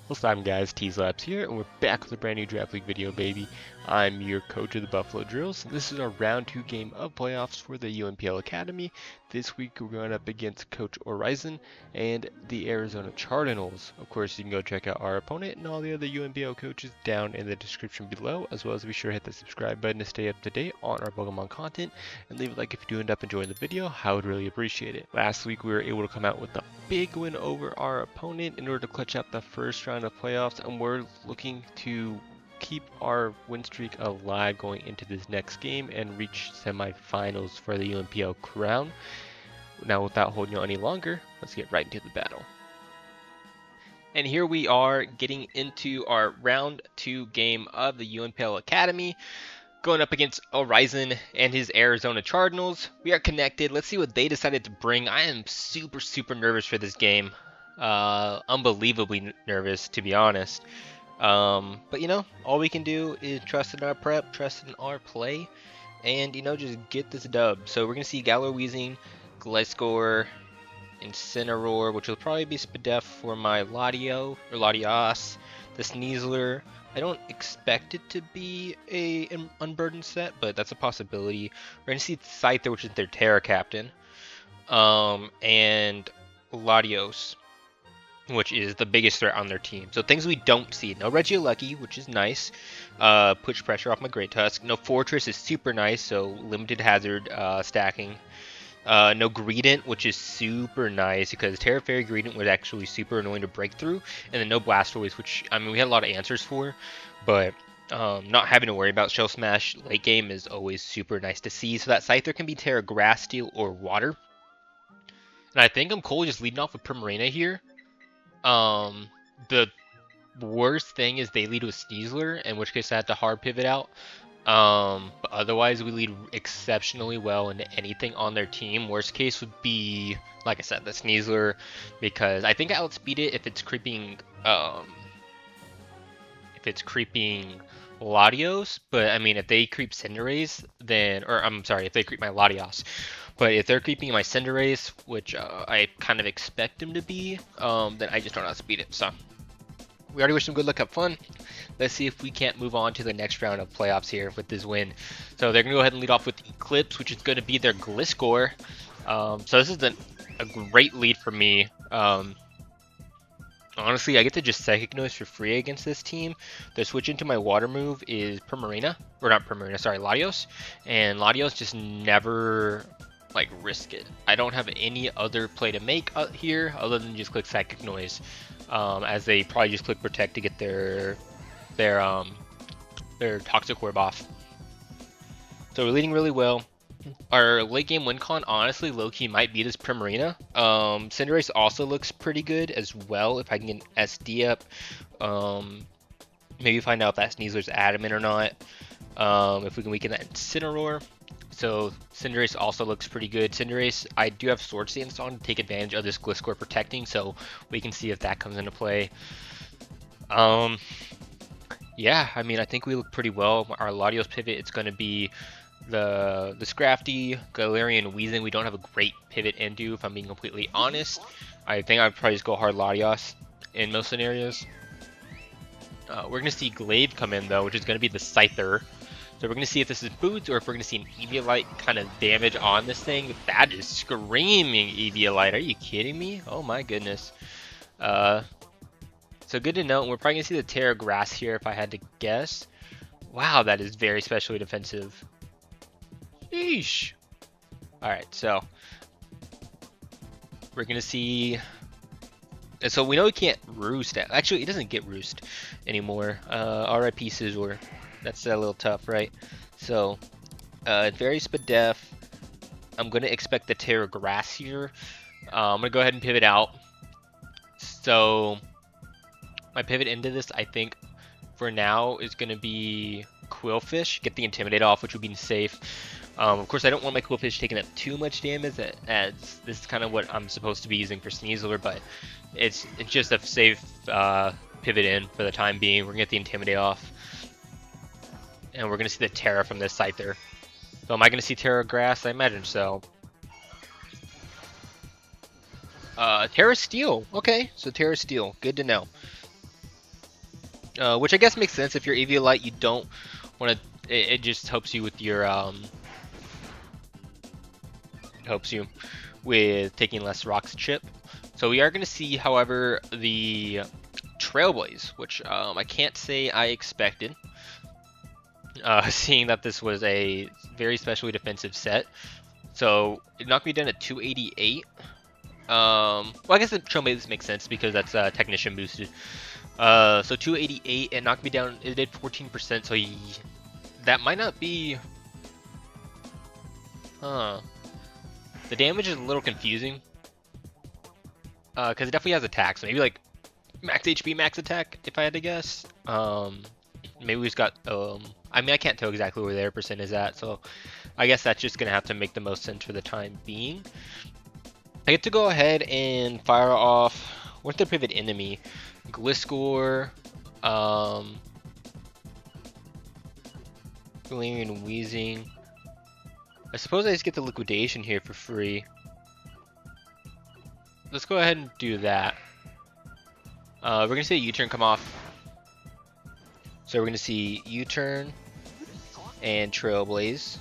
What's up, guys? SNEASLER here, and we're back with a brand new Draft League video, baby. I'm your coach of the Buffalo Drills. This is our round 2 game of playoffs for the UNPL Academy. This week we're going up against Coach Orizan and the Arizona Cardinals. Of course, you can go check out our opponent and all the other UNPL coaches down in the description below, as well as be sure to hit the subscribe button to stay up to date on our Pokemon content, and leave a like if you do end up enjoying the video. I would really appreciate it. Last week we were able to come out with a big win over our opponent in order to clutch out the first round of playoffs, and we're looking to keep our win streak alive going into this next game and reach semifinals for the UNPL crown. Now, without holding you any longer, let's get right into the battle. And here we are getting into our round 2 game of the UNPL Academy, going up against Orizan and his Arizona Cardinals. We are connected. Let's see what they decided to bring. I am super nervous for this game. Unbelievably nervous, to be honest. But you know, all we can do is trust in our prep, trust in our play, and you know, just get this dub. So we're gonna see Galorweezing, Gliscor, Incineroar, which will probably be Spadef for my Latios, the SNEASLER. I don't expect it to be an unburdened set, but that's a possibility. We're gonna see Scyther, which is their Terra Captain, and Latios, which is the biggest threat on their team. So things we don't see. No Regieleki, which is nice. Push pressure off my Great Tusk. No Fortress is super nice, so limited hazard stacking. No Greedent, which is super nice because Terra Fairy Greedent was actually super annoying to break through. And then no Blastoise, which, I mean, we had a lot of answers for, but not having to worry about Shell Smash late game is always super nice to see. So that Scyther can be Terra Grass, Steel, or Water. And I think I'm cool just leading off with Primarina here. The worst thing is they lead with SNEASLER, in which case I have to hard pivot out. But otherwise we lead exceptionally well into anything on their team. Worst case would be, like I said, the SNEASLER, because I think I outspeed it if it's creeping Latios. But I mean, if they creep Cinderace, then, or I'm sorry, if they creep my Latios. But if they're creeping my Cinderace, which I kind of expect them to be, then I just don't outspeed it. So we already wish them good luck, have fun. Let's see if we can't move on to the next round of playoffs here with this win. So they're going to go ahead and lead off with Eclipse, which is going to be their Gliscor. So this is a great lead for me. Honestly, I get to just Psychic Noise for free against this team. The switch into my water move is Primarina, or not Primarina, sorry, Latios. And Latios just never, like, risk it. I don't have any other play to make here other than just click Psychic Noise, as they probably just click Protect to get their Toxic Orb off. So we're leading really well. Our late game win con, honestly, low-key might be this Primarina. Cinderace also looks pretty good as well if I can get an SD up. Maybe find out if that SNEASLER's adamant or not. If we can weaken that Incineroar. So Cinderace also looks pretty good. Cinderace, I do have Sword Stance on to take advantage of this Gliscor protecting, so we can see if that comes into play. Yeah, I mean, I think we look pretty well. Our Latios pivot, it's going to be the Scrafty, Galarian, Weezing. We don't have a great pivot into, if I'm being completely honest. I think I'd probably just go hard Latios in most scenarios. We're going to see Glaive come in, though, which is going to be the Scyther. So we're going to see if this is Boots or if we're going to see an Eviolite kind of damage on this thing. That is screaming Eviolite. Are you kidding me? Oh my goodness. So good to know. And we're probably going to see the Terra Grass here if I had to guess. Wow, that is very specially defensive. Sheesh. Alright, so we're going to see... So we know he can't Roost. Actually, he doesn't get Roost anymore. RIP Scizor. That's a little tough, right? So, very Spadef. I'm going to expect the Terra Grass here. I'm going to go ahead and pivot out. So, my pivot into this, I think, for now, is going to be Quillfish. Get the Intimidate off, which would be safe. Of course, I don't want my Quillfish taking up too much damage, as this is kind of what I'm supposed to be using for SNEASLER, but it's just a safe pivot in for the time being. We're going to get the Intimidate off. And we're going to see the Terra from this Scyther. So am I going to see Terra Grass? I imagine so. Terra Steel. Okay, so Terra Steel. Good to know. which I guess makes sense. If you're Eviolite, you don't want to. It just helps you with your helps you with taking less rocks chip. So we are going to see, however, the Trailblaze, which I can't say I expected, seeing that this was a very specially defensive set. So it knocked me down at 288. Well, I guess the Trailblaze makes sense because that's Technician boosted. So 288, it knocked me down. It did 14%, so that might not be. Huh. The damage is a little confusing. Because it definitely has attack, so maybe like max HP, max attack, if I had to guess. Maybe we've got, I mean, I can't tell exactly where their percent is at, so I guess that's just going to have to make the most sense for the time being. I get to go ahead and fire off with the pivot enemy, Gliscor, Galarian Weezing. I suppose I just get the liquidation here for free. Let's go ahead and do that. We're going to see a U-turn come off. So we're going to see U-turn and Trailblaze.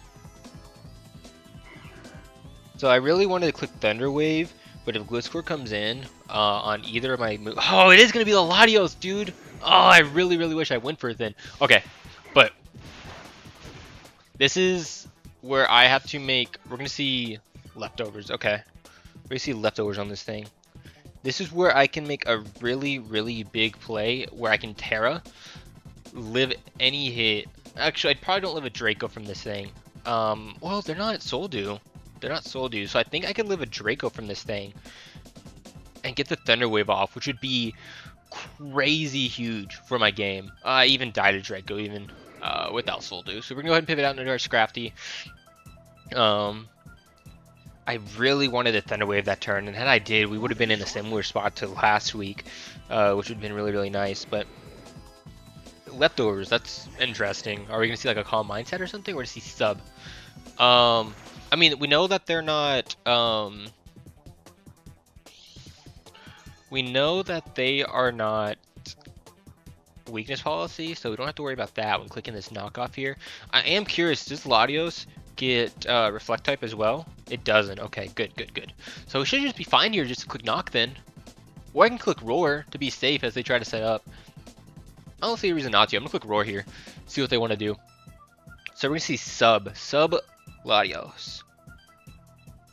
So I really wanted to click Thunder Wave, but if Gliscor comes in on either of my moves... Oh, it is going to be the Latios, dude! Oh, I really, really wish I went for it then. Okay, but this is where I have to make... We're going to see leftovers. Okay. We're going to see leftovers on this thing. This is where I can make a really, really big play where I can Terra, live any hit. Actually, I probably don't live a Draco from this thing. Well, they're not Soul Dew. They're not Soul Dew, so I think I could live a Draco from this thing and get the Thunder Wave off, which would be crazy huge for my game. I even died a Draco even without Soul Dew. So we're gonna go ahead and pivot out into our Scrafty. I really wanted a Thunder Wave that turn, and had I did, we would have been in a similar spot to last week, which would have been really, really nice. But leftovers, that's interesting. Are we gonna see like a Calm Mindset or something, or to see Sub? I mean, we know that they're not. We know that they are not weakness policy, so we don't have to worry about that when clicking this knockoff here. I am curious, does Latios get Reflect type as well? It doesn't. Okay, good, good, good. So we should just be fine here just to click Knock then. Or I can click Roar to be safe as they try to set up. I don't see a reason not to. I'm going to click Roar here, see what they want to do. So we're going to see Sub Latios.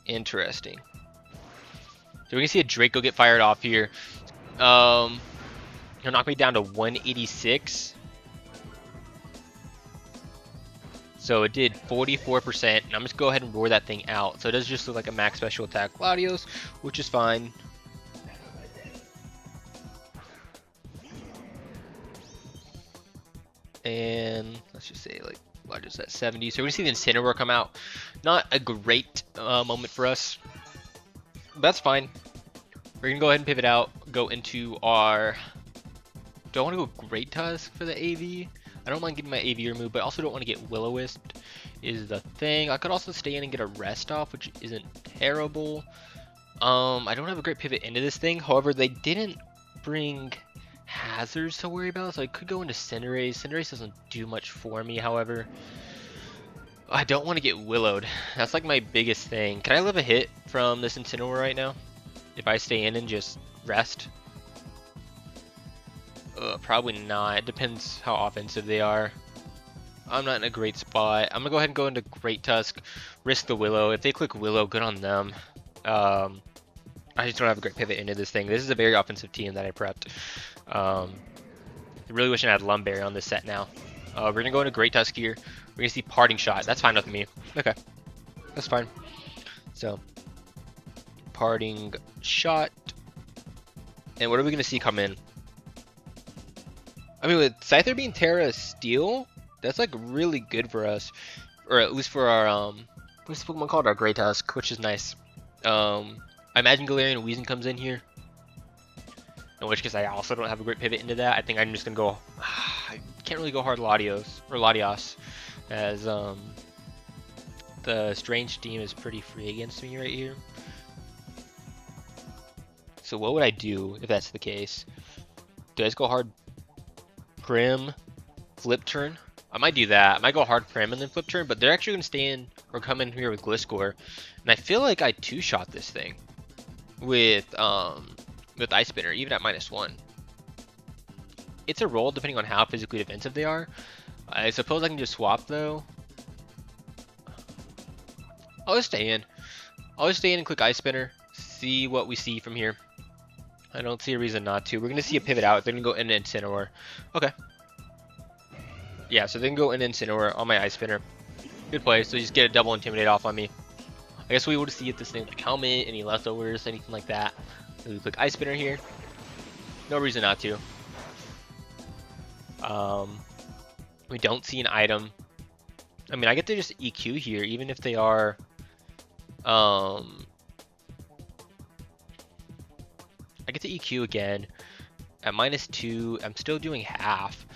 Interesting. So we're going to see a Draco get fired off here. He'll knock me down to 186. So it did 44%, and I'm just go ahead and roar that thing out. So it does just look like a max special attack Latios, which is fine. And let's just say like Latios at 70. So we're gonna see the Incineroar come out. Not a great moment for us. But that's fine. We're gonna go ahead and pivot out, go into our... Do I want to go Great Tusk for the AV? I don't mind getting my AV removed, but I also don't want to get Will-O-Wisp is the thing. I could also stay in and get a rest off, which isn't terrible. I don't have a great pivot into this thing. However, they didn't bring hazards to worry about, so I could go into Cinderace. Cinderace doesn't do much for me, however. I don't want to get Willowed. That's like my biggest thing. Can I live a hit from this Incineroar right now? If I stay in and just rest? Probably not. It depends how offensive they are. I'm not in a great spot. I'm gonna go ahead and go into Great Tusk, risk the Willow. If they click Willow, good on them. I just don't have a great pivot into this thing. This is a very offensive team that I prepped. I really wish I had Lumberry on this set now. We're gonna go into Great Tusk here. We're gonna see Parting Shot. That's fine with me. Okay, that's fine. So, Parting Shot. And what are we gonna see come in? I mean, with Scyther being Terra Steel, that's like really good for us, or at least for our what's the Pokemon called? Our Great Tusk, which is nice. I imagine Galarian Weezing comes in here, in which case I also don't have a great pivot into that. I think I'm just gonna go. I can't really go hard Latios, as the Strange Team is pretty free against me right here. So what would I do if that's the case? Do I just go hard prim, flip turn. I might do that. I might go hard prim and then flip turn, but they're actually going to stay in or come in here with Gliscor. And I feel like I two-shot this thing with Ice Spinner, even at -1. It's a roll depending on how physically defensive they are. I suppose I can just swap though. I'll just stay in. I'll just stay in and click Ice Spinner. See what we see from here. I don't see a reason not to. We're going to see a pivot out. They're going to go in and Incineroar. Okay. Yeah, so they can go in and Incineroar on my Ice Spinner. Good play. So you just get a double Intimidate off on me. I guess we would see if this thing like helmet, any leftovers, anything like that. So we click Ice Spinner here. No reason not to. We don't see an item. I mean, I get to just EQ here, even if they are I get to EQ again at -2. I'm still doing half.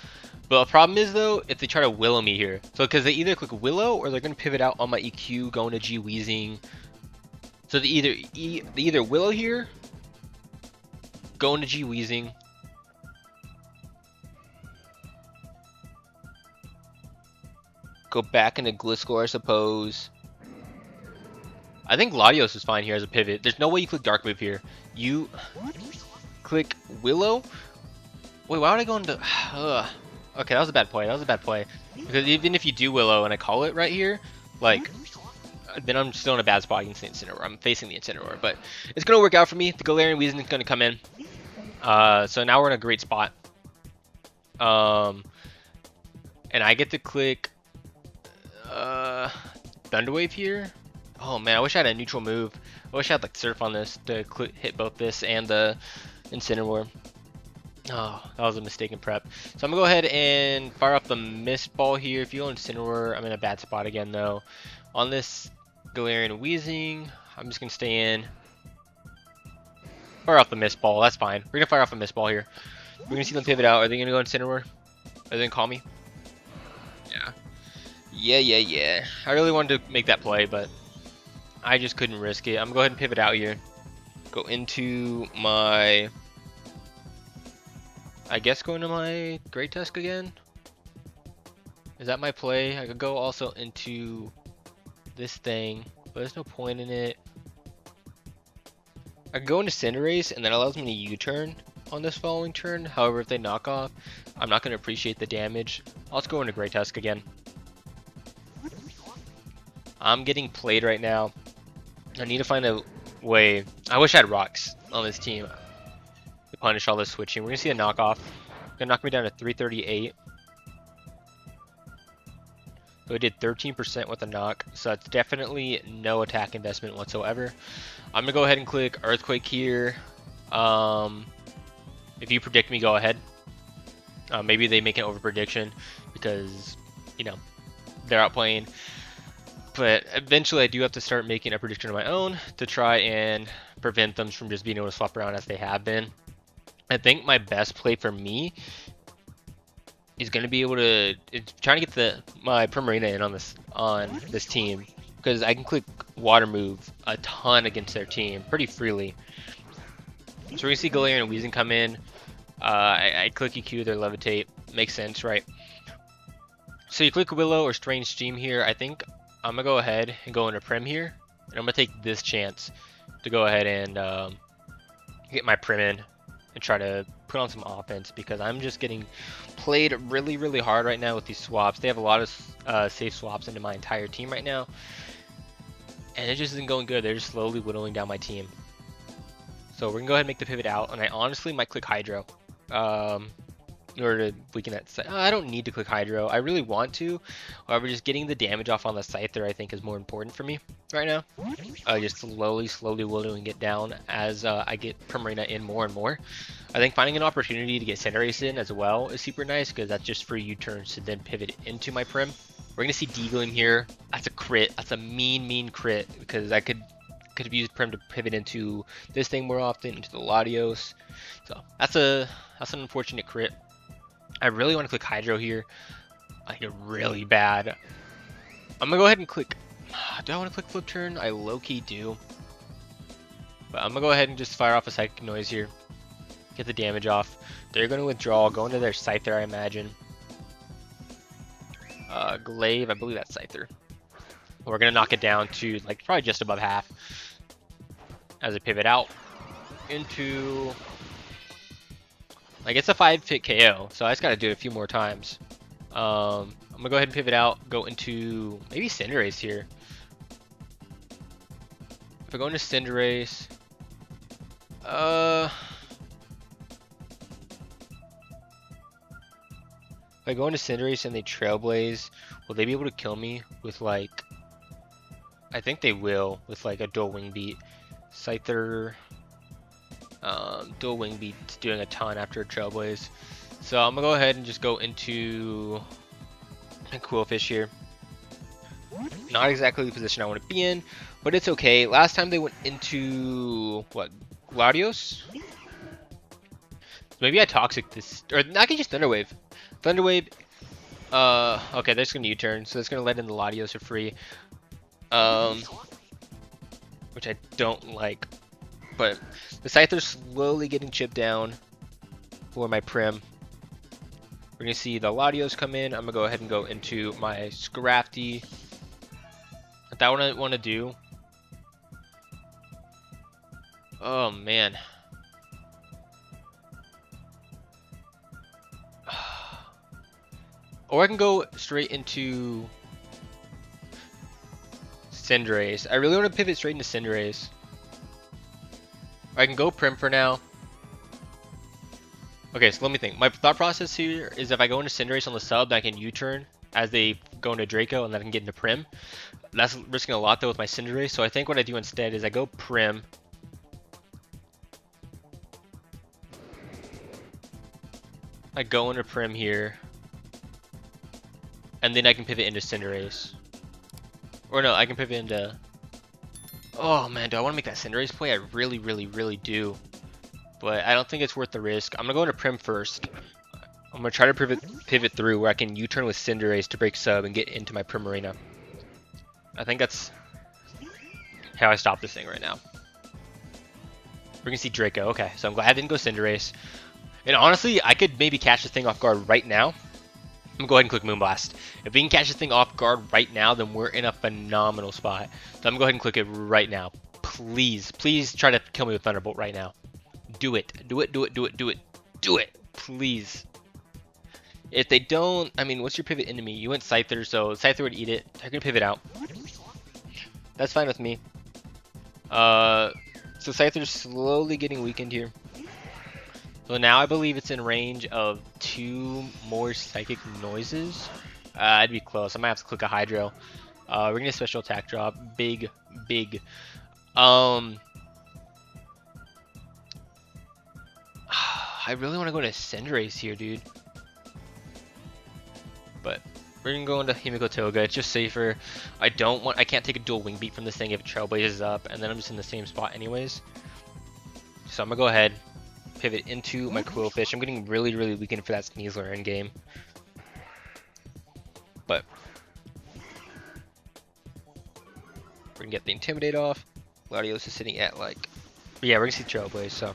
But the problem is though, if they try to Willow me here. So because they either click Willow or they're going to pivot out on my EQ, going to G Weezing. So they either Willow here, going to G Weezing. Go back into Gliscor, I suppose. I think Latios is fine here as a pivot. There's no way you click Dark Move here. You click Willow. Wait, why would I go into... Okay, that was a bad play. That was a bad play. Because even if you do Willow and I call it right here, like, then I'm still in a bad spot against the Incineroar. I'm facing the Incineroar, but it's going to work out for me. The Galarian Weezing is going to come in. So now we're in a great spot. And I get to click Thunder Wave here. Oh man, I wish I had a neutral move. I wish I had like Surf on this to hit both this and the Incineroar. Oh, that was a mistaken prep. So I'm gonna go ahead and fire off the Mist Ball here. If you go Incineroar, I'm in a bad spot again though. On this Galarian Weezing, I'm just gonna stay in. Fire off the Mist Ball, that's fine. We're gonna fire off a Mist Ball here. We're gonna see them pivot out. Are they gonna go Incineroar? Are they gonna call me? Yeah. I really wanted to make that play, but I just couldn't risk it. I'm gonna go ahead and pivot out here. Go into my... I guess go into my Great Tusk again. Is that my play? I could go also into this thing, but there's no point in it. I could go into Cinderace, and that allows me to U-turn on this following turn. However, if they knock off, I'm not going to appreciate the damage. I'll just go into Great Tusk again. I'm getting played right now. I need to find a way. I wish I had rocks on this team to punish all this switching. We're going to see a knockoff. Gonna knock me down to 338. So I did 13% with a knock. So that's definitely no attack investment whatsoever. I'm going to go ahead and click Earthquake here. If you predict me, go ahead. Maybe they make an over prediction because, you know, they're outplaying. But eventually I do have to start making a prediction of my own to try and prevent them from just being able to swap around as they have been. I think my best play for me is going to be able to trying to get my Primarina in on this team, because I can click Water Move a ton against their team pretty freely. So we're going to see Galarian and Weezing come in. I click EQ, their Levitate. Makes sense, right? So you click Willow or Strange Stream here. I think I'm going to go ahead and go into Prim here. And I'm going to take this chance to go ahead and get my Prim in and try to put on some offense, because I'm just getting played really, really hard right now with these swaps. They have a lot of safe swaps into my entire team right now. And it just isn't going good. They're just slowly whittling down my team. So we're going to go ahead and make the pivot out. And I honestly might click Hydro. In order to weaken that site. I don't need to click Hydro. I really want to. However, just getting the damage off on the Scyther I think is more important for me right now. Just slowly whittling it down as I get Primarina in more and more. I think finding an opportunity to get Cinderace in as well is super nice, because that's just free U-turns to then pivot into my Prim. We're going to see Deagling here. That's a crit. That's a mean crit, because I could have used Prim to pivot into this thing more often, into the Latios. So that's an unfortunate crit. I really want to click Hydro here, like really bad. I'm gonna go ahead and click. Do I want to click Flip Turn? I low-key do. But I'm gonna go ahead and just fire off a Psychic Noise here, get the damage off. They're going to withdraw, go into their Scyther, I imagine. Glaive, I believe that's Scyther. We're going to knock it down to like probably just above half as a pivot out into, like, it's a 5-hit KO, so I just got to do it a few more times. I'm going to go ahead and pivot out, go into maybe Cinderace here. If I go into Cinderace, if I go into Cinderace and they Trailblaze, will they be able to kill me with, like, I think they will, with like a dual wing beat. Scyther, dual wing beat's doing a ton after a Trailblaze. So I'm gonna go ahead and just go into a Quillfish here. Not exactly the position I want to be in, but it's okay. Last time they went into, what, Gladios? Maybe I Toxic this, or I can just Thunderwave. Thunderwave, okay, they're just gonna U-turn, so it's gonna let in the Latios for free. Which I don't like, but the Scyther's slowly getting chipped down for my Prim. We're gonna see the Latios come in. I'm gonna go ahead and go into my Scrafty. Is that what I want to do? Oh man. Or I can go straight into Cinderace. I really want to pivot straight into Cinderace. I can go Prim for now. Okay, so let me think. My thought process here is if I go into Cinderace on the sub, I can U-turn as they go into Draco, and then I can get into Prim. That's risking a lot though with my Cinderace, so I think what I do instead is I go Prim. I go into Prim here. And then I can pivot into Cinderace. Or no, I can pivot into... Oh man, do I want to make that Cinderace play? I really, really, really do. But I don't think it's worth the risk. I'm going to go into Prim first. I'm going to try to pivot through where I can U-turn with Cinderace to break sub and get into my Prim Arena. I think that's how I stop this thing right now. We're going to see Draco. Okay, so I'm glad I didn't go Cinderace. And honestly, I could maybe catch this thing off guard right now. I'm gonna go ahead and click Moonblast. If we can catch this thing off guard right now, then we're in a phenomenal spot. So I'm gonna go ahead and click it right now. Please, please try to kill me with Thunderbolt right now. Do it. Do it, do it, do it, do it. Do it. Please. If they don't, I mean, what's your pivot into me? You went Scyther, so Scyther would eat it. They're gonna pivot out. That's fine with me. So Scyther's slowly getting weakened here. So now I believe it's in range of 2 more psychic noises. I'd be close. I might have to click a Hydro. We're gonna special attack drop. Big. I really want to go to Cinderace here, dude. But we're gonna go into Himiko Toga. It's just safer. I can't take a dual wing beat from this thing if it Trailblazes up, and then I'm just in the same spot anyways. So I'm gonna go ahead. Pivot into my Quillfish. I'm getting really, really weakened for that SNEASLER in game. But we're gonna get the Intimidate off. Gladios is sitting at like, yeah, we're gonna see Trailblaze, so.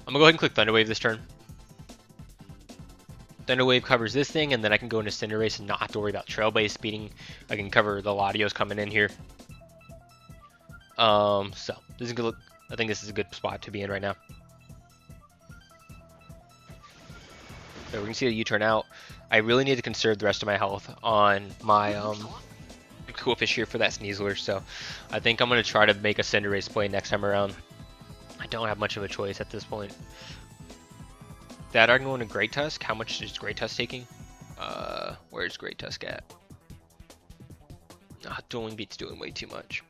I'm gonna go ahead and click Thunderwave this turn. Thunderwave covers this thing, and then I can go into Cinderace and not have to worry about Trailblaze speeding. I can cover the Latios coming in here. So this is good. I think this is a good spot to be in right now. So we can see the U-turn out. I really need to conserve the rest of my health on my Quillfish here for that SNEASLER. So I think I'm going to try to make a Cinderace play next time around. I don't have much of a choice at this point. That are going to Great Tusk. How much is Great Tusk taking? Where's Great Tusk at? Dueling Beat's doing way too much.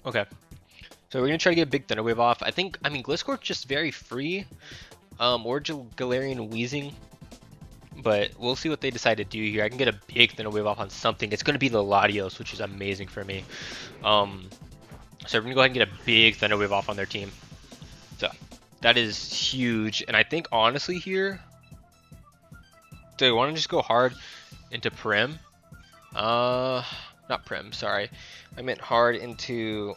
Okay. So we're going to try to get a big Thunderwave off. I mean, Gliscor's just very free. Or Galarian Weezing. But we'll see what they decide to do here. I can get a big Thunderwave off on something. It's going to be the Latios, which is amazing for me. So we're going to go ahead and get a big Thunderwave off on their team. So that is huge. And I think, honestly, here, do I want to just go hard into Prim? Not Prim, sorry. I meant hard into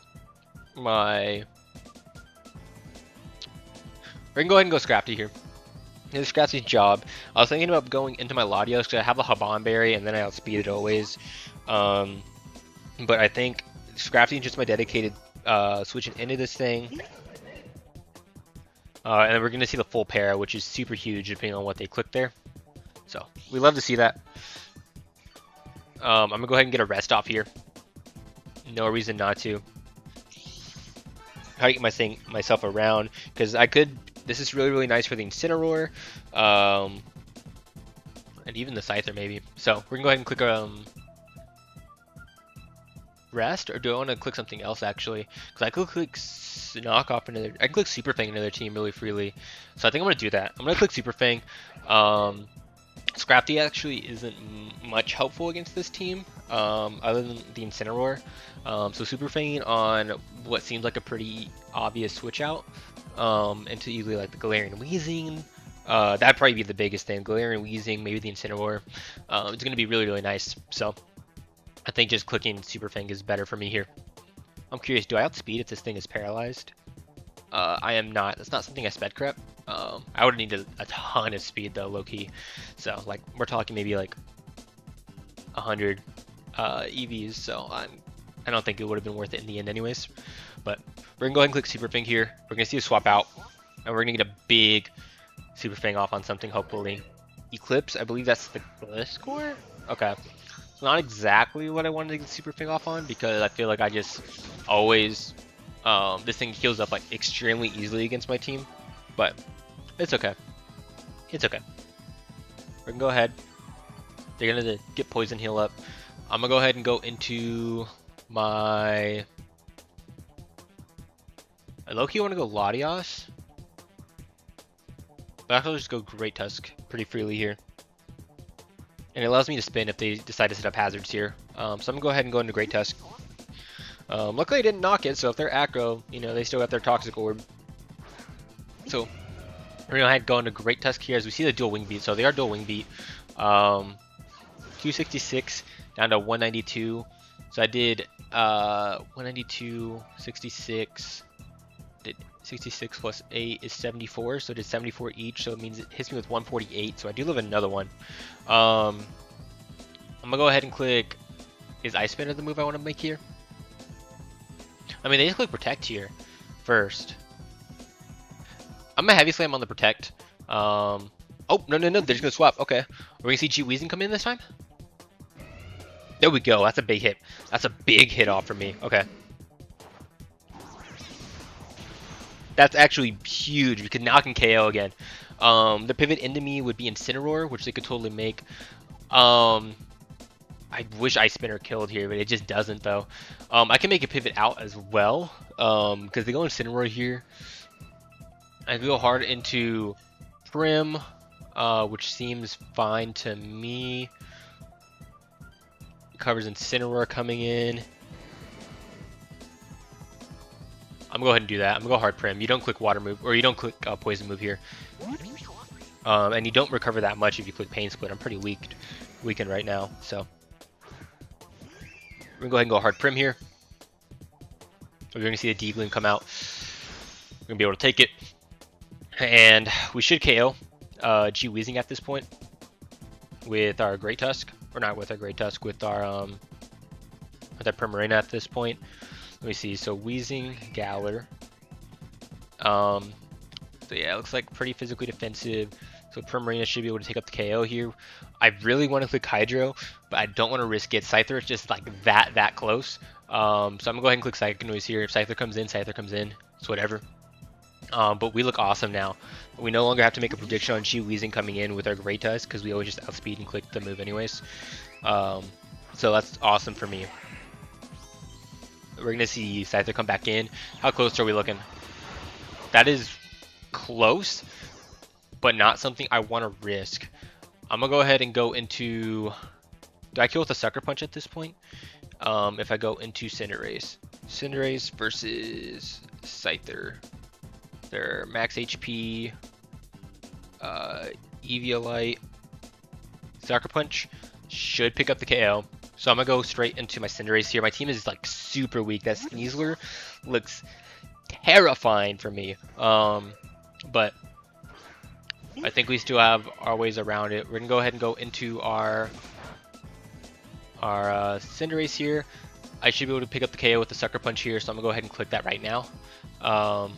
my We're gonna go ahead and go Scrafty here. This is Scrafty's job. I was thinking about going into my Latios because I have a Haban Berry and then I outspeed it always. But I think Scrafty is just my dedicated switching into this thing. And then we're going to see the full para, which is super huge depending on what they click there. So we love to see that. I'm going to go ahead and get a rest off here. No reason not to. How to get myself around, because I could. This is really, really nice for the Incineroar. And even the Scyther maybe. So we're going to go ahead and click rest, or do I want to click something else actually? Because I could click knock off another. I can click Super Fang another team really freely. So I think I'm going to do that. I'm going to click Super Fang. Scrafty actually isn't much helpful against this team, other than the Incineroar. So Super Fang on what seems like a pretty obvious switch out into either like the Galarian Weezing. That'd probably be the biggest thing. Galarian Weezing, maybe the Incineroar. It's going to be really, really nice. So I think just clicking Super Fang is better for me here. I'm curious, do I outspeed if this thing is paralyzed? I am not. That's not something I sped correct. I would need a ton of speed though, low key. So like we're talking maybe like 100 EVs. So I don't think it would have been worth it in the end, anyways. But we're gonna go ahead and click Super Fang here. We're gonna see a swap out, and we're gonna get a big Super Fang off on something hopefully. Eclipse, I believe that's the Gliscor. Okay. Not exactly what I wanted to get Super Fang off on, because I feel like I just always this thing heals up like extremely easily against my team, but it's okay. It's okay. We're gonna go ahead. They're gonna get poison heal up. I'm gonna go ahead and go into my. I low-key want to go Latios, but I'll just go Great Tusk pretty freely here. And it allows me to spin if they decide to set up hazards here. So I'm going to go ahead and go into Great Tusk. Luckily I didn't knock it, so if they're aggro, you know, they still got their Toxic Orb. So we're going to go ahead and go into Great Tusk here as we see the dual Wing Beat. So they are dual Wing Beat. 266 down to 192. So I did 192, 66. Did 66 plus 8 is 74, so it did 74 each, so it means it hits me with 148, so I do live another one. I'm gonna go ahead and click, is Ice Spinner the move I want to make here? I mean, they just click Protect here first. I'm gonna Heavy Slam on the Protect. Oh, no, they're just gonna swap. Okay, we're gonna see G Weezing come in this time? There we go, that's a big hit. That's a big hit off for me. Okay. That's actually huge because now I can KO again. The pivot into me would be Incineroar, which they could totally make. I wish Ice Spinner killed here, but it just doesn't though. I can make a pivot out as well because they go Incineroar here. I go hard into Prim, which seems fine to me. It covers Incineroar coming in. I'm gonna go ahead and do that. I'm gonna go hard Prim. You don't click water move, or you don't click poison move here. And you don't recover that much if you click Pain Split. I'm pretty weakened right now, so we're gonna go ahead and go hard Prim here. We're gonna see the D Gleam come out. We're gonna be able to take it, and we should KO G Weezing at this point with our Great Tusk, or not with our Great Tusk, with our Primarina at this point. Let me see, so Weezing, Galar. So yeah, it looks like pretty physically defensive. So Primarina should be able to take up the KO here. I really want to click Hydro, but I don't want to risk it. Scyther is just like that close. So I'm gonna go ahead and click Psychic Noise here. If Scyther comes in, it's whatever. But we look awesome now. We no longer have to make a prediction on G Weezing coming in with our Great Tusk because we always just outspeed and click the move anyways. So that's awesome for me. We're gonna see Scyther come back in. How close are we looking? That is close, but not something I want to risk. I'm gonna go ahead and go into. Do I kill with a Sucker Punch at this point? If I go into Cinderace versus Scyther, their max HP, Eviolite, Sucker Punch should pick up the KO. So I'm gonna go straight into my Cinderace here. My team is like super weak. That SNEASLER looks terrifying for me. But I think we still have our ways around it. We're gonna go ahead and go into our Cinderace here. I should be able to pick up the KO with the Sucker Punch here, so I'm gonna go ahead and click that right now. And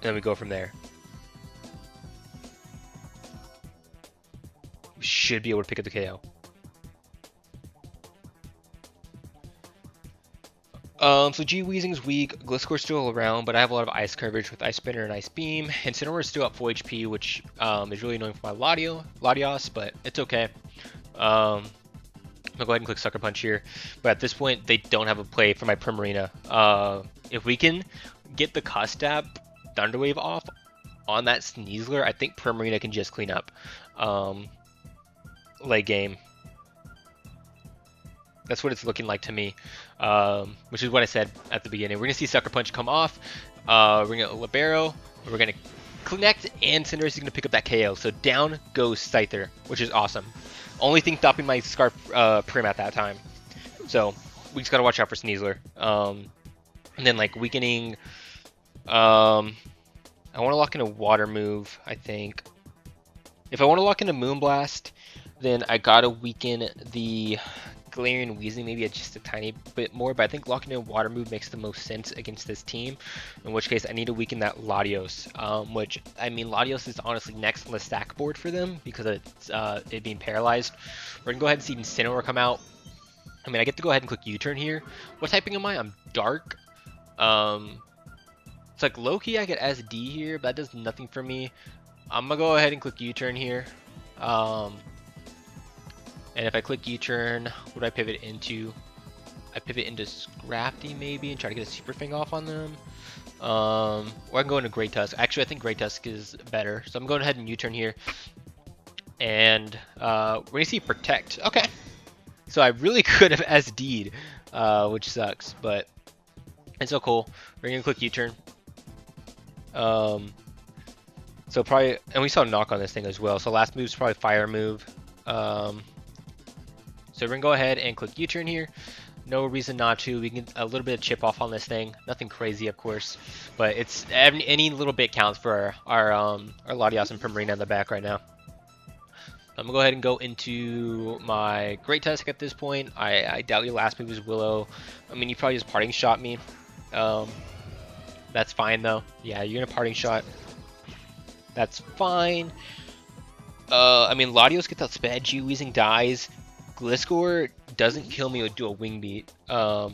then we go from there. We should be able to pick up the KO. So G-Weezing's weak, Gliscor's still around, but I have a lot of ice coverage with Ice Spinner and Ice Beam, and Cinera's still up full HP, which is really annoying for my Latios, but it's okay. I'm gonna go ahead and click Sucker Punch here, but at this point, they don't have a play for my Primarina. If we can get the Custap Thunder Wave off on that SNEASLER, I think Primarina can just clean up late game. That's what it's looking like to me, which is what I said at the beginning. We're going to see Sucker Punch come off. We're going to Libero. We're going to connect, and Cinderace is going to pick up that KO. So down goes Scyther, which is awesome. Only thing stopping my Scarf Prim at that time. So we just got to watch out for SNEASLER. And then like weakening. I want to lock in a Water move, I think. If I want to lock in a Moonblast, then I got to weaken the Galarian Weezing maybe just a tiny bit more, but I think locking in a Water move makes the most sense against this team, in which case I need to weaken that Latios, which, I mean, Latios is honestly next on the stack board for them because it's it being paralyzed. We're going to go ahead and see Incineroar come out. I mean, I get to go ahead and click U-turn here. What typing am I? I'm Dark. It's like low-key I get SD here, but that does nothing for me. I'm going to go ahead and click U-turn here. And if I click U-turn, what do I pivot into? I pivot into Scrafty maybe and try to get a Super Fang off on them. Or I can go into Great Tusk. Actually, I think Great Tusk is better. So I'm going ahead and U-turn here. And we're going to see Protect. Okay. So I really could have SD'd, which sucks, but it's so cool. We're going to click U-turn. So probably, and we saw knock on this thing as well. So last move is probably Fire move. So we're gonna go ahead and click U-turn here. No reason not to. We can get a little bit of chip off on this thing. Nothing crazy, of course, but it's any little bit counts for our Latios and Primarina in the back right now. I'm gonna go ahead and go into my Great Tusk at this point. I doubt your last move is Willow. I mean, you probably just parting shot me. That's fine though. Yeah, you're gonna parting shot. That's fine. I mean, Latios gets out sped, G-Weezing dies. Gliscor doesn't kill me, it would do a wing beat. So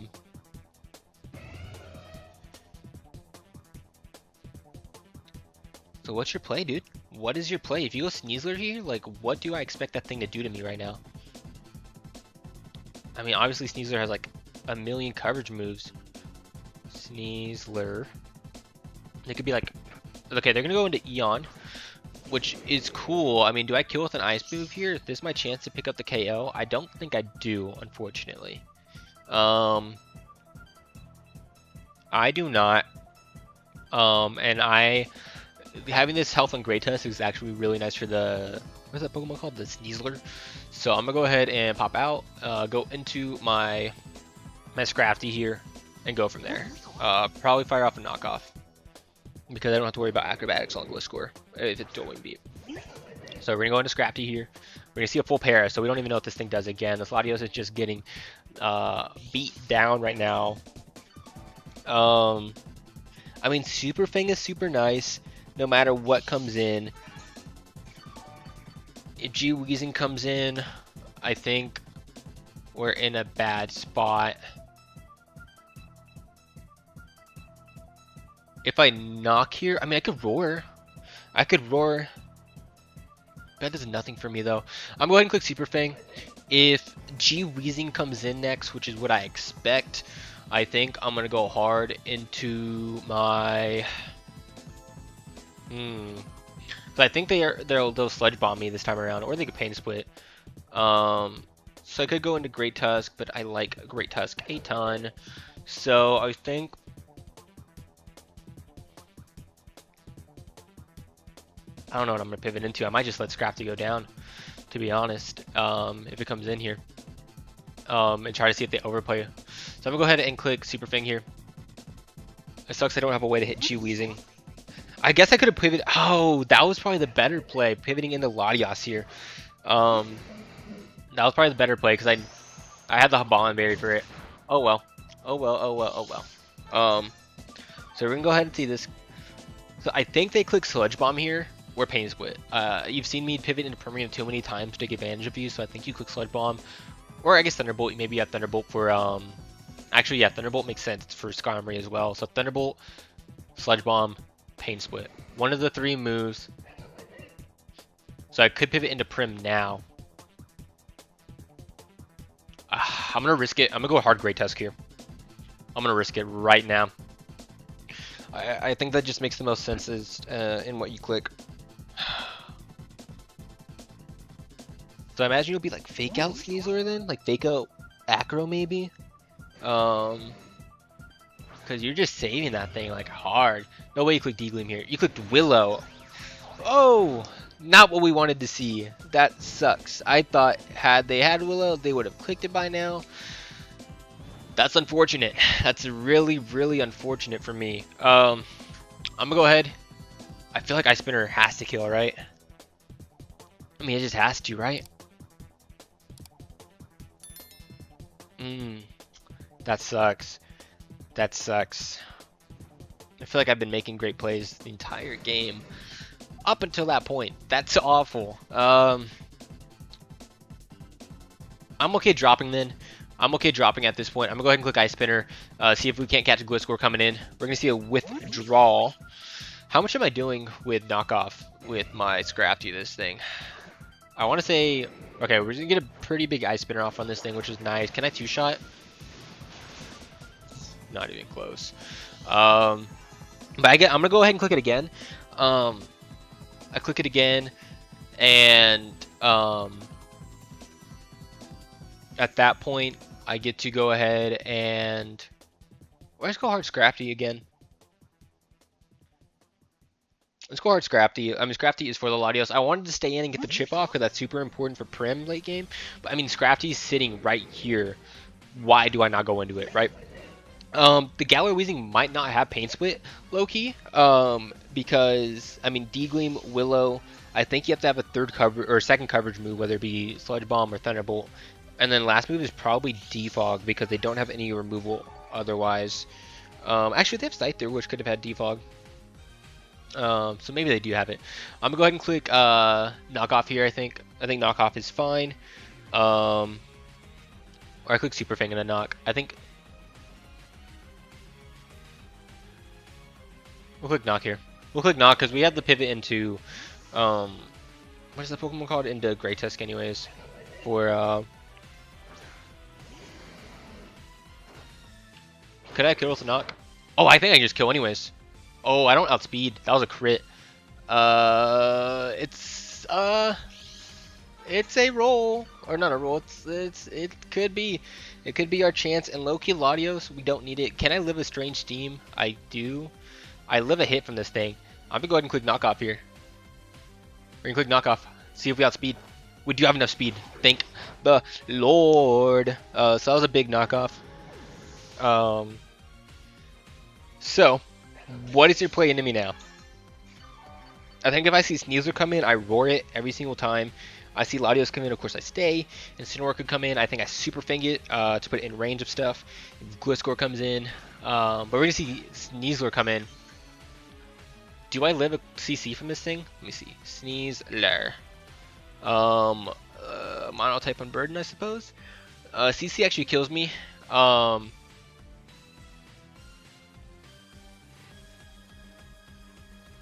what's your play, dude? What is your play? If you go SNEASLER here, like, what do I expect that thing to do to me right now? I mean, obviously SNEASLER has like a million coverage moves. SNEASLER. It could be like, okay, they're gonna go into Eon, which is cool. I mean, do I kill with an ice move here? Is this my chance to pick up the KO? I don't think I do, unfortunately. I do not. And having this health on Great Tusk is actually really nice for the, what's that Pokemon called? The SNEASLER. So I'm gonna go ahead and pop out, go into my Scrafty here, and go from there. Probably fire off a knockoff, because I don't have to worry about acrobatics on Gliscor if it's dual wing beat. So we're gonna go into Scrafty here. We're gonna see a full para, so we don't even know what this thing does again. This Latios is just getting beat down right now. I mean, Super Fang is super nice, no matter what comes in. If G-Weezing comes in, I think we're in a bad spot. If I knock here, I mean, I could roar. That does nothing for me, though. I'm going to click Super Fang. If G-Weezing comes in next, which is what I expect, I think I'm going to go hard into my... So I think they'll Sludge Bomb me this time around, or they could Pain Split. So I could go into Great Tusk, but I like Great Tusk a ton. So I think... I don't know what I'm going to pivot into. I might just let Scrafty go down, to be honest, if it comes in here. And try to see if they overplay. So I'm going to go ahead and click Super Fang here. It sucks I don't have a way to hit G-Weezing. I guess I could have pivoted. Oh, that was probably the better play, pivoting into Latios here. Um, that was probably the better play because I had the ball and berry for it. Oh well. Oh well. Oh well. Oh well. So we're gonna go ahead and see this. So I think they click Sludge Bomb here or Pain Split. You've seen me pivot into Permeate too many times to take advantage of you, so I think you click Sludge Bomb, or I guess Thunderbolt. Maybe you have Thunderbolt for Actually, yeah, Thunderbolt makes sense for Skarmory as well. So Thunderbolt, Sludge Bomb, Pain Split. One of the three moves. So I could pivot into Prim now. I'm gonna risk it. I'm gonna go hard Great Tusk here. I'm gonna risk it right now. I think that just makes the most sense is, in what you click. So I imagine you'll be like fake out SNEASLER then? Like fake out Acro maybe? Because you're just saving that thing like hard. No way you clicked D-Gleam here. You clicked Willow. Oh! Not what we wanted to see. That sucks. I thought had they had Willow, they would have clicked it by now. That's unfortunate. That's really, really unfortunate for me. I'm gonna go ahead. I feel like Ice Spinner has to kill, right? I mean, it just has to, right? That sucks. That sucks. I feel like I've been making great plays the entire game. Up until that point. That's awful. I'm okay dropping then. I'm okay dropping at this point. I'm gonna go ahead and click Ice Spinner. See if we can't catch a Gliscor coming in. We're gonna see a withdrawal. How much am I doing with knockoff with my Scrafty this thing? I want to say, okay, we're gonna get a pretty big Ice Spinner off on this thing, which is nice. Can I two-shot? Not even close. But I'm gonna go ahead and click it again. I click it again, and at that point, I get to go ahead and let's go hard Scrafty again. Let's go hard Scrafty. I mean, Scrafty is for the Latios. I wanted to stay in and get the chip off because that's super important for Prim late game. But I mean, Scrafty's sitting right here. Why do I not go into it, right? The Galar Weezing might not have Pain Split, low-key, because, I mean, D-Gleam, Willow, I think you have to have a third cover or second coverage move, whether it be Sludge Bomb or Thunderbolt. And then last move is probably Defog because they don't have any removal otherwise. Actually, they have Scyther, which could have had Defog. So maybe they do have it. I'm gonna go ahead and click knockoff here. I think knockoff is fine. Or I click Super Fang and then knock. I think we'll click knock here. We'll click knock because we have the pivot into what is the Pokemon called? Into Great Tusk anyways. For could I kill with a knock? Oh, I think I can just kill anyways. Oh, I don't outspeed. That was a crit. It's a roll, or not a roll. It could be our chance. And low-key Latios, we don't need it. Can I live a strange steam? I do. I live a hit from this thing. I'm gonna go ahead and click knockoff here. We're gonna click knockoff. See if we outspeed. We do have enough speed. Thank the Lord. So that was a big knockoff. So, what is your play into me now? I think if I see SNEASLER come in, I roar it every single time. I see Latios come in, of course I stay. Incineroar could come in. I think I Super Fang it to put it in range of stuff. If Gliscor comes in. But we're going to see SNEASLER come in. Do I live a CC from this thing? Let me see. SNEASLER. Monotype on Burden, I suppose. CC actually kills me.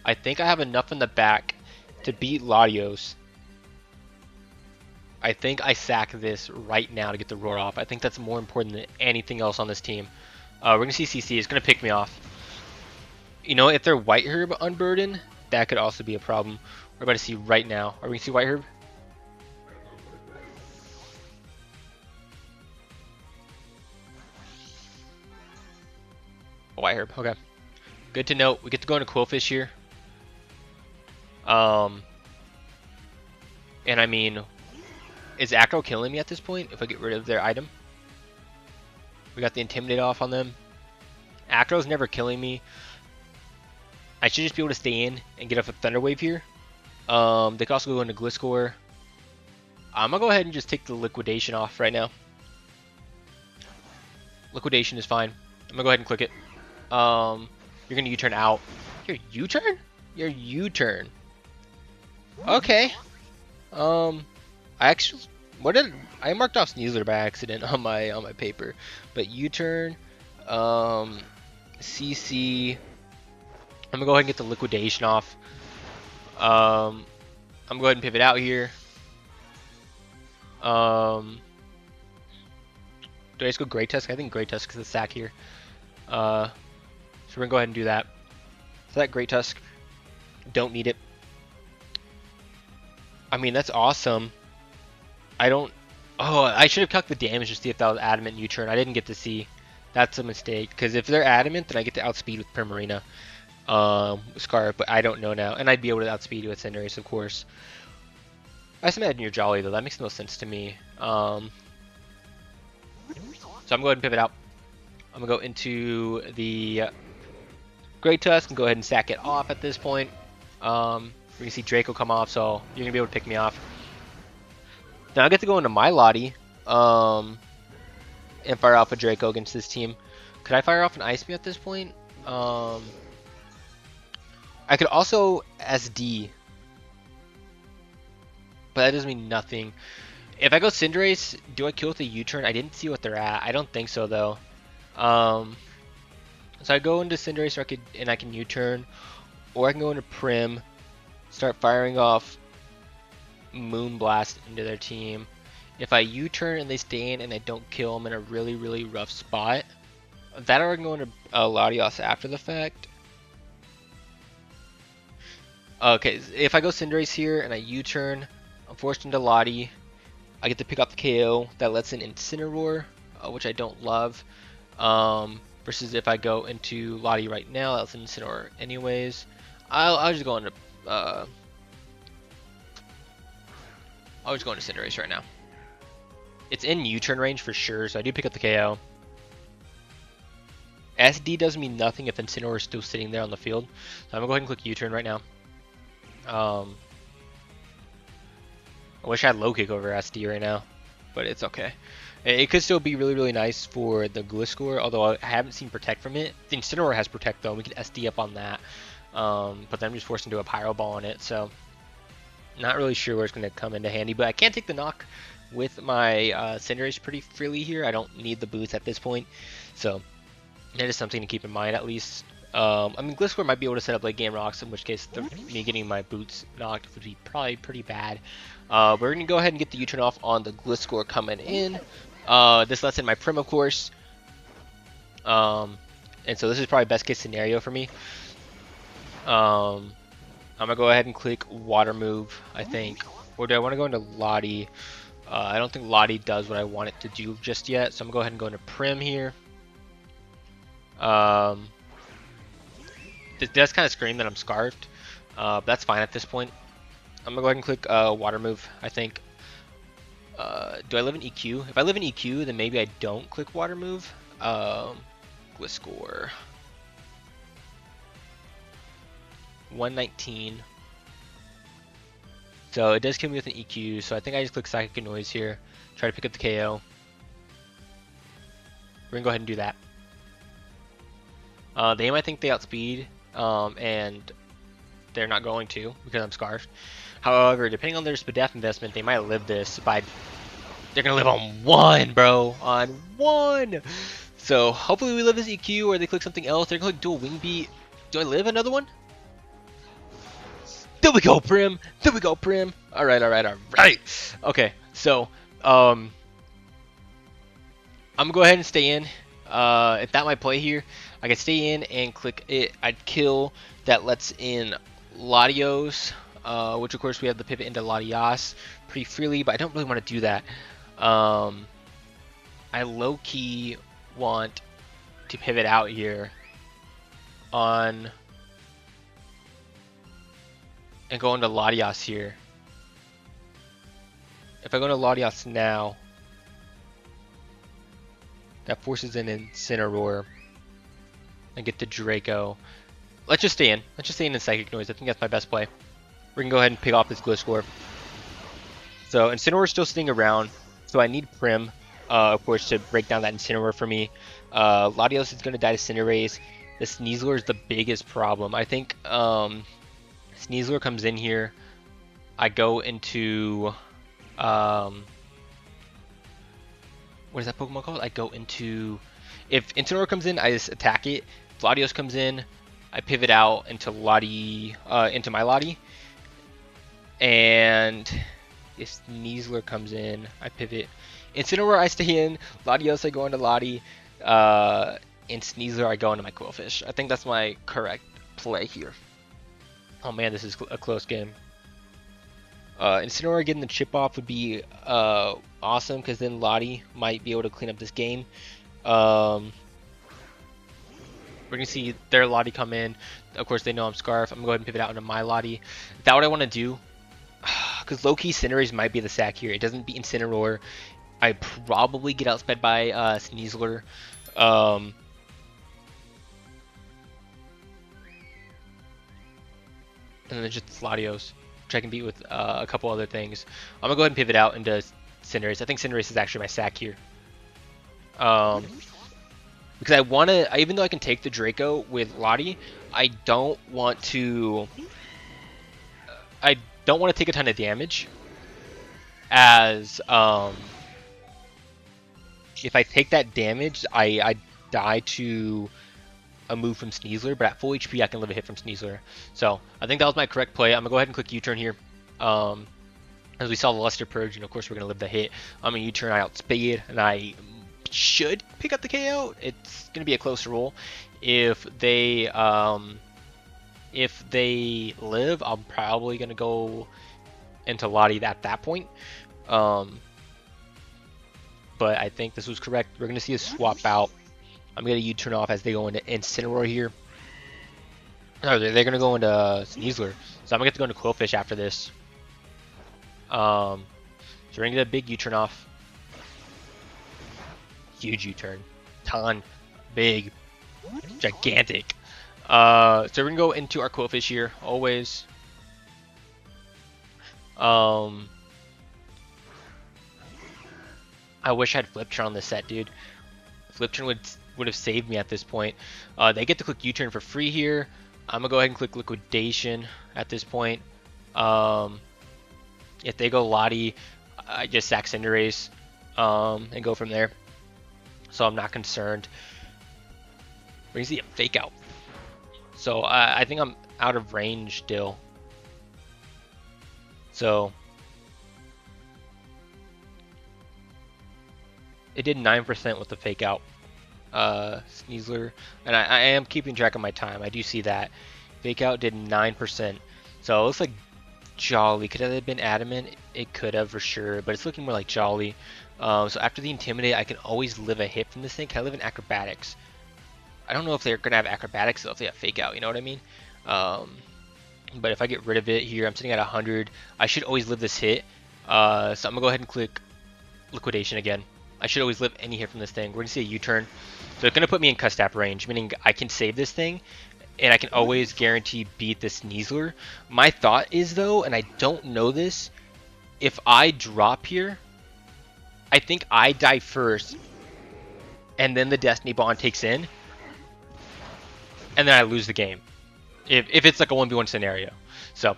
I think I have enough in the back to beat Latios. I think I sack this right now to get the roar off. I think that's more important than anything else on this team. We're going to see CC. It's going to pick me off. You know, if they're White Herb on Burden, that could also be a problem. We're about to see right now. Are we going to see White Herb? White Herb, okay. Good to know. We get to go into Quillfish here. And I mean, is Acro killing me at this point if I get rid of their item? We got the Intimidate off on them. Acro's never killing me. I should just be able to stay in and get off a Thunder Wave here. They could also go into Gliscor. I'm gonna go ahead and just take the Liquidation off right now. Liquidation is fine. I'm gonna go ahead and click it. You're gonna U-turn out. Your U-turn? Your U-turn. Okay. I actually, I marked off SNEASLER by accident on my paper, but U-turn, CC. I'm gonna go ahead and get the Liquidation off. I'm gonna go ahead and pivot out here. Do I just go Great Tusk? I think Great Tusk is the sack here. So we're gonna go ahead and do that. So that Great Tusk, don't need it. I mean, that's awesome. Oh, I should have calculated the damage to see if that was adamant U-turn. I didn't get to see. That's a mistake. Because if they're adamant, then I get to outspeed with Primarina. Scarf, but I don't know now. And I'd be able to outspeed you with Cinderace, of course. I just imagine you're Jolly, though. That makes no sense to me. So I'm going to go ahead and pivot out. I'm going to go into the Great Tusk and go ahead and sack it off at this point. We're going to see Draco come off, so you're going to be able to pick me off. Now I get to go into my Lottie and fire off a Draco against this team. Could I fire off an Ice Beam at this point? I could also SD, but that doesn't mean nothing. If I go Cinderace, do I kill with a U-turn? I didn't see what they're at. I don't think so though. So I go into Cinderace, or I can U-turn, or I can go into Prim, start firing off Moonblast into their team. If I U-turn and they stay in and I don't kill them in a really, really rough spot, that or I can go into Latios after the fact. Okay, if I go Cinderace here and I U-turn, I'm forced into Lottie. I get to pick up the KO that lets in Incineroar, which I don't love. Versus if I go into Lottie right now, that's Incineroar anyways. I'll just go into I'll just go into Cinderace right now. It's in U-turn range for sure, so I do pick up the KO. SD does mean nothing if Incineroar is still sitting there on the field. So I'm gonna go ahead and click U-turn right now. I wish I had low kick over SD right now, but it's okay. It could still be really, really nice for the Gliscor, although I haven't seen Protect from it. The Incineroar has Protect though, we can SD up on that. But then I'm just forced into a Pyro Ball on it, so not really sure where it's going to come into handy. But I can take the knock with my Cinderace pretty freely here. I don't need the boots at this point, so that is something to keep in mind at least. I mean, Gliscor might be able to set up late game rocks, in which case me getting my boots knocked would be probably pretty bad. We're going to go ahead and get the U-turn off on the Gliscor coming in. This lets in my Prim, of course. And so this is probably best case scenario for me. I'm going to go ahead and click Water Move, I think. Or do I want to go into Lottie? I don't think Lottie does what I want it to do just yet. So I'm going to go ahead and go into Prim here. This does kind of scream that I'm Scarfed. But that's fine at this point. I'm going to go ahead and click Water Move, I think. Do I live in EQ? If I live in EQ, then maybe I don't click Water Move. Gliscor. 119. So it does kill me with an EQ, so I think I just click Psychic Noise here. Try to pick up the KO. We're going to go ahead and do that. They might think they outspeed, and they're not going to because I'm Scarfed. However, depending on their Spadef investment, they might live this by... They're going to live on 1, bro. On 1! So hopefully we live this EQ, or they click something else. They're going to click Dual Wing Beat. Do I live another one? There we go, Prim. There we go, Prim. All right. Okay, so I'm gonna go ahead and stay in. If that might play here, I can stay in and click it. I'd kill that lets in Latios, which of course we have the pivot into Latias pretty freely, but I don't really want to do that. I low key want to pivot out here on. And go into Latias here. If I go into Latias now, that forces in Incineroar and get the Draco. Let's just stay in. Let's just stay in Psychic Noise. I think that's my best play. We're going to go ahead and pick off this Glitch Score. So Incineroar's still sitting around. So I need Prim, of course, to break down that Incineroar for me. Latios is going to die to Cinderace. The Sneasler is the biggest problem. I think Sneasler comes in here. I go into... what is that Pokemon called? I go into... If Incineroar comes in, I just attack it. If Latios comes in, I pivot out into into my Lati. And if Sneasler comes in, I pivot. Incineroar, I stay in. Latios, I go into Lati. And Sneasler, I go into my Quillfish. I think that's my correct play here. Oh man, this is a close game. Incineroar getting the chip off would be awesome, because then Lati might be able to clean up this game. We're going to see their Lati come in. Of course, they know I'm Scarf. I'm going to go ahead and pivot out into my Lati. Is that what I want to do? Because low-key Cinderace might be the sack here. It doesn't beat Incineroar. I probably get outsped by Sneasler. And then just Latios, which I can beat with a couple other things. I'm going to go ahead and pivot out into Cinderace. I think Cinderace is actually my sack here. Because I want to, even though I can take the Draco with Lati, I don't want to take a ton of damage, as if I take that damage, I die to a move from Sneasler, but at full HP I can live a hit from Sneasler. So I think that was my correct play. I'm going to go ahead and click U-turn here. As we saw the Luster Purge, and of course we're going to live the hit. I'm going to U-turn, I outspeed, and I should pick up the KO. It's going to be a closer roll. If they live, I'm probably going to go into Lati at that point. But I think this was correct. We're going to see a swap out. I'm going to U-turn off as they go into Incineroar here. No, they're going to go into Sneasler. So I'm going to get to go into Quillfish after this. So we're going to get a big U-turn off. Huge U-turn. Ton. Big. Gigantic. So we're going to go into our Quillfish here. Always. I wish I had Flip Turn on this set, dude. Flip Turn would have saved me at this point. They get to click U-turn for free here. I'm gonna go ahead and click Liquidation at this point. If they go Lati, I just sack Cinderace and go from there. So I'm not concerned. We're gonna see a Fake Out. So I think I'm out of range still. So it did 9% with the Fake Out. Sneasler, and I am keeping track of my time. I do see that Fake Out did 9%. So it looks like Jolly could have been Adamant. It could have for sure, but it's looking more like Jolly. So after the Intimidate, I can always live a hit from this thing. Can I live in Acrobatics? I don't know if they're gonna have Acrobatics, or if they have Fake Out. You know what I mean? But if I get rid of it here, I'm sitting at 100. I should always live this hit. So I'm gonna go ahead and click Liquidation again. I should always live any hit from this thing. We're gonna see a U-turn. So it's gonna put me in Custap range, meaning I can save this thing, and I can always guarantee beat the Sneasler. My thought is though, and I don't know this, if I drop here, I think I die first, and then the Destiny Bond takes in, and then I lose the game. If it's like a 1v1 scenario. So,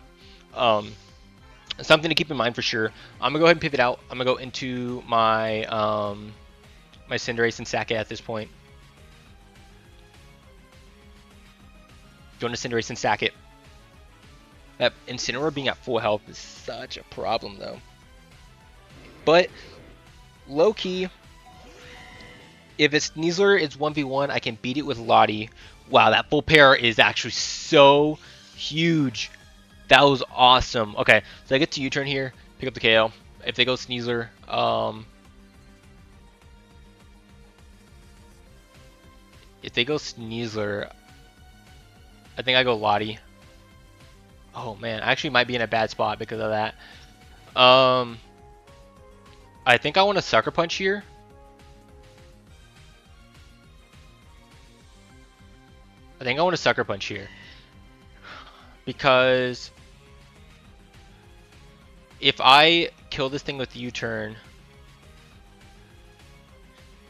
something to keep in mind for sure. I'm gonna go ahead and pivot out. I'm gonna go into my my Cinderace and sack it at this point. Go into Cinderace and sack it. That Incineroar being at full health is such a problem though. But low key, if it's Sneasler, it's 1v1. I can beat it with Lati. Wow, that full pair is actually so huge. That was awesome. Okay, so I get to U-turn here, pick up the KO. If they go Sneasler, if they go Sneasler, I think I go Lati. Oh man, I actually might be in a bad spot because of that. I think I want to Sucker Punch here. I think I want to Sucker Punch here. because if I kill this thing with U-turn,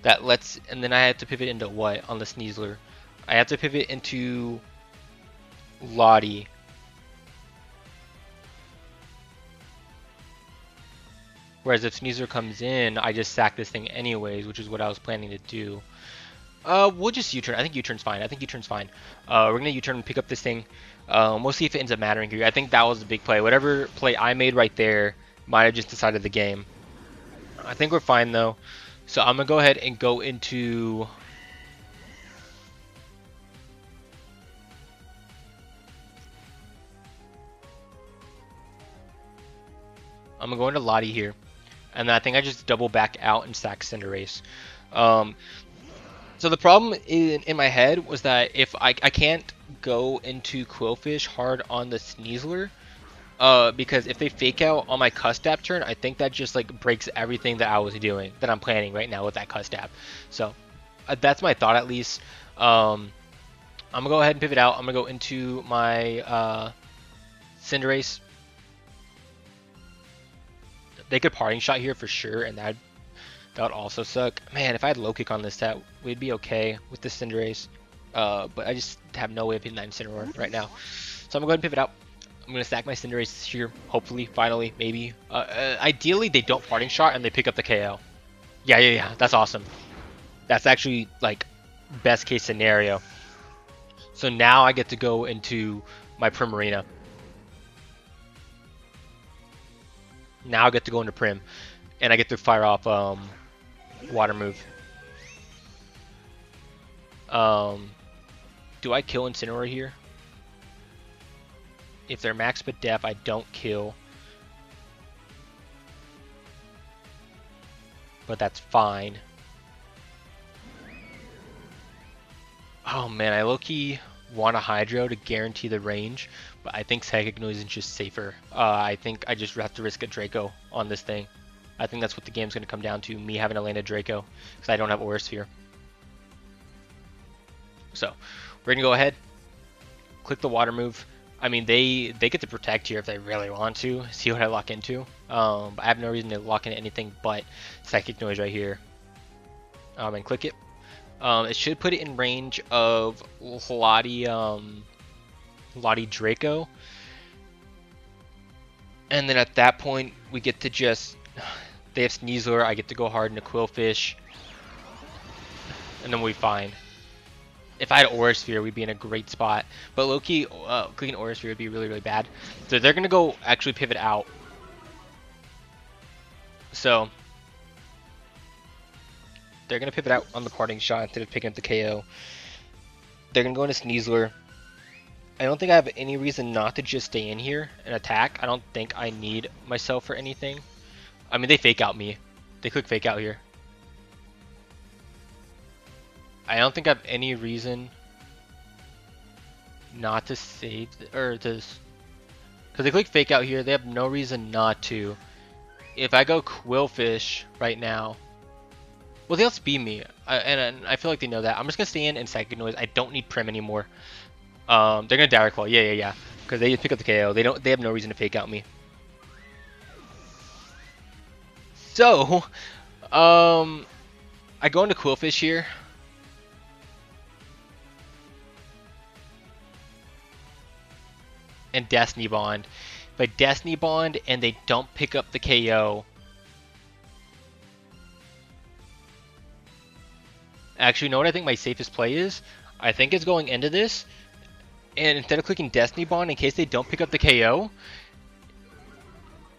that lets, and then I have to pivot into what on the SNEASLER? I have to pivot into Lottie. Whereas if SNEASLER comes in, I just sack this thing anyways, which is what I was planning to do. We'll just U-turn. I think U-turn's fine. We're gonna U-turn and pick up this thing. We'll see if it ends up mattering here. I think that was the big play. Whatever play I made right there might have just decided the game. I think we're fine though. So I'm gonna go ahead and go into Lottie here. And then I think I just double back out and sack Cinderace. So the problem in my head was that if I can't go into Quillfish hard on the SNEASLER, because if they fake out on my Custap turn, I think that just like breaks everything that I was doing, that I'm planning right now with that Custap. So that's my thought at least. I'm gonna go ahead and pivot out. I'm gonna go into my Cinderace. They could parting shot here for sure, and that would also suck. Man, if I had low kick on this set, we'd be okay with the Cinderace. But I just have no way of hitting that Incineroar right now. So I'm gonna go ahead and pivot out. I'm gonna stack my Cinderace here, hopefully, finally, maybe. Ideally, they don't parting shot and they pick up the KO. Yeah, that's awesome. That's actually like best case scenario. So now I get to go into my Primarina. Now I get to go into Prim, and I get to fire off Water Move. Do I kill Incineroar here? If they're max but def, I don't kill. But that's fine. Oh man, I low-key want a Hydro to guarantee the range, but I think Psychic Noise is just safer. I think I just have to risk a Draco on this thing. I think that's what the game's going to come down to, me having to land a Draco, because I don't have Aura Sphere. So, we're going to go ahead, click the Water Move. I mean, they get to protect here if they really want to, see what I lock into. But I have no reason to lock into anything but Psychic Noise right here. And click it. It should put it in range of Lottie Draco. And then at that point, we get to just... They have SNEASLER, I get to go hard into Quillfish. And then we'll be fine. If I had Aura Sphere, we'd be in a great spot. But low-key, clicking Aura Sphere would be really, really bad. So they're going to go actually pivot out. So... They're going to pivot out on the parting shot instead of picking up the KO. They're going to go into SNEASLER. I don't think I have any reason not to just stay in here and attack. I don't think I need myself for anything. I mean, they fake out me. They click fake out here. I don't think I have any reason not to save, or to... Because they click fake out here, they have no reason not to. If I go Quillfish right now... Well, they'll speed me, and I feel like they know that. I'm just going to stay in and Psychic Noise. I don't need Prim anymore. They're going to Direct Claw. Yeah. Because they pick up the KO. They have no reason to fake out me. So, I go into Quillfish here. And Destiny Bond. If I Destiny Bond and they don't pick up the KO... Actually, you know what I think my safest play is? I think it's going into this, and instead of clicking Destiny Bond in case they don't pick up the KO,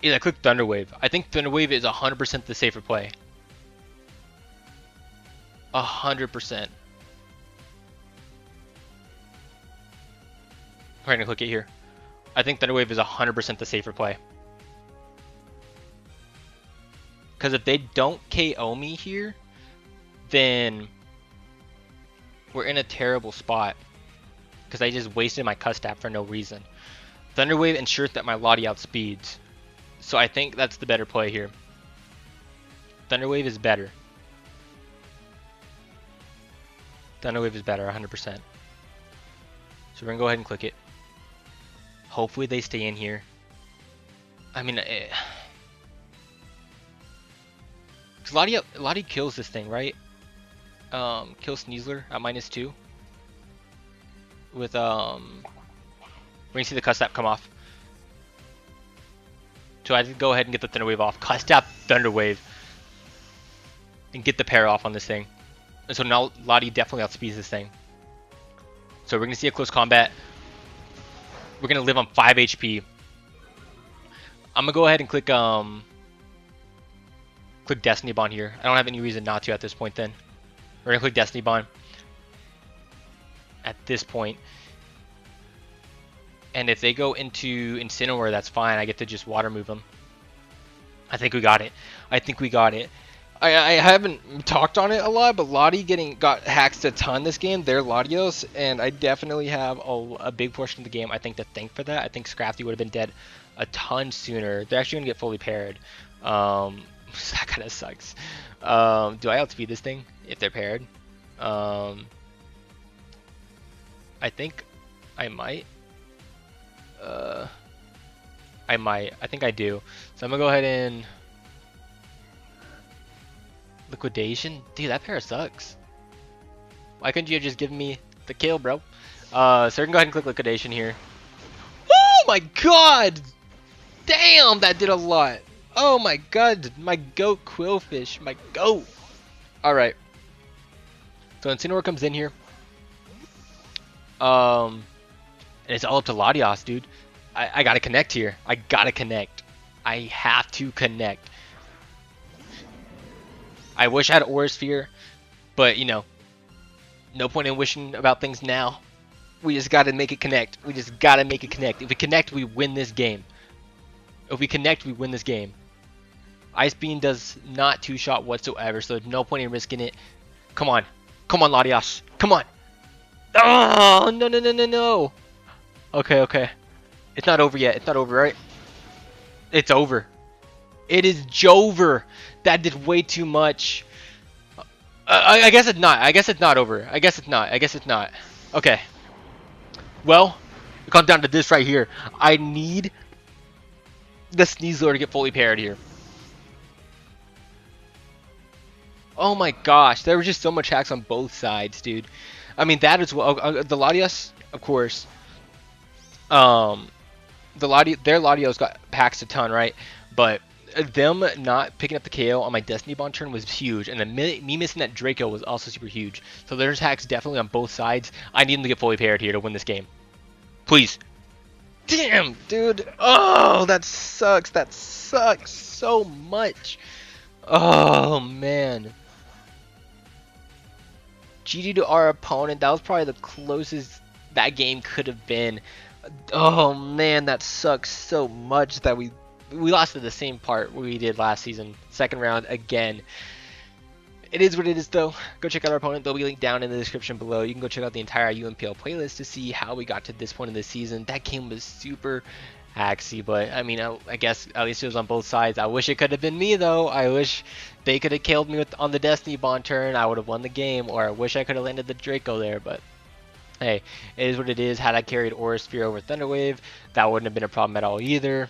is I click Thunder Wave. I think Thunder Wave is 100% the safer play. 100%. I'm going to click it here. I think Thunder Wave is 100% the safer play. Because if they don't KO me here, then... we're in a terrible spot because I just wasted my Custap for no reason. Thunder Wave ensures that my Lottie outspeeds, so I think that's the better play here. Thunder Wave is better. Thunder Wave is better, 100%. So we're gonna go ahead and click it. Hopefully they stay in here. I mean, Lottie kills this thing, right? Kills SNEASLER at -2 with we're gonna see the cut snap come off. So I go ahead and get the Thunder Wave off. Cut snap Thunder Wave and get the pair off on this thing. And so now Lottie definitely outspeeds this thing. So we're gonna see a close combat. We're gonna live on 5 HP. I'm gonna go ahead and click Destiny Bond here. I don't have any reason not to at this point. Then we're gonna click Destiny Bond at this point. And if they go into Incineroar, that's fine. I get to just water move them. I think we got it. I think we got it. I haven't talked on it a lot, but Lottie got hacked a ton this game. They're Latios, and I definitely have a big portion of the game I think to thank for that. I think Scrafty would have been dead a ton sooner. They're actually gonna get fully paired. That kind of sucks. Do I outspeed this thing if they're paired? I think I might. I think I do. So I'm gonna go ahead and liquidation. Dude, that pair sucks. Why couldn't you have just given me the kill, bro? So we can go ahead and click liquidation here. Oh my god! Damn, that did a lot. Oh my god, my goat Quillfish, my goat. All right. So Incineroar comes in here. And it's all up to Latios, dude. I gotta connect here. I gotta connect. I have to connect. I wish I had Aura Sphere, but you know, no point in wishing about things now. We just gotta make it connect. We just gotta make it connect. If we connect, we win this game. If we connect, we win this game. Ice Beam does not two-shot whatsoever, so no point in risking it. Come on. Come on, Latios. Come on. Oh, no, no, no, no, no. Okay, okay. It's not over yet. It's not over, right? It's over. It is Jover. That did way too much. I guess it's not. I guess it's not over. I guess it's not. I guess it's not. Okay. Well, it comes down to this right here. I need the SNEASLER to get fully paired here. Oh my gosh, there was just so much hacks on both sides, dude. I mean, that as well. The Latios, of course. Their Latios got hacks a ton, right? But them not picking up the KO on my Destiny Bond turn was huge, and then me missing that Draco was also super huge. So there's hacks definitely on both sides. I need them to get fully paired here to win this game. Please. Damn, dude. Oh, that sucks. That sucks so much. Oh, man. GG to our opponent. That was probably the closest that game could have been. Oh, man, that sucks so much that we lost to the same part we did last season. Second round again. It is what it is, though. Go check out our opponent. They'll be linked down in the description below. You can go check out the entire UNPL playlist to see how we got to this point in the season. That game was super hacksy, but I mean, I guess at least it was on both sides. I wish it could have been me, though. I wish they could have killed me on the Destiny Bond turn. I would have won the game, or I wish I could have landed the Draco there, but hey, it is what it is. Had I carried Aura Sphere over Thunder Wave, that wouldn't have been a problem at all either.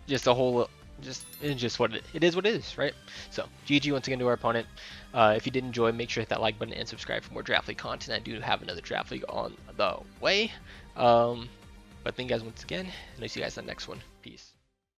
Just a whole... it's just what it is what it is, right? So GG once again to our opponent. If you did enjoy, make sure to hit that like button and subscribe for more draft league content. I do have another draft league on the way. But thank you guys once again, and I'll see you guys in the next one. Peace.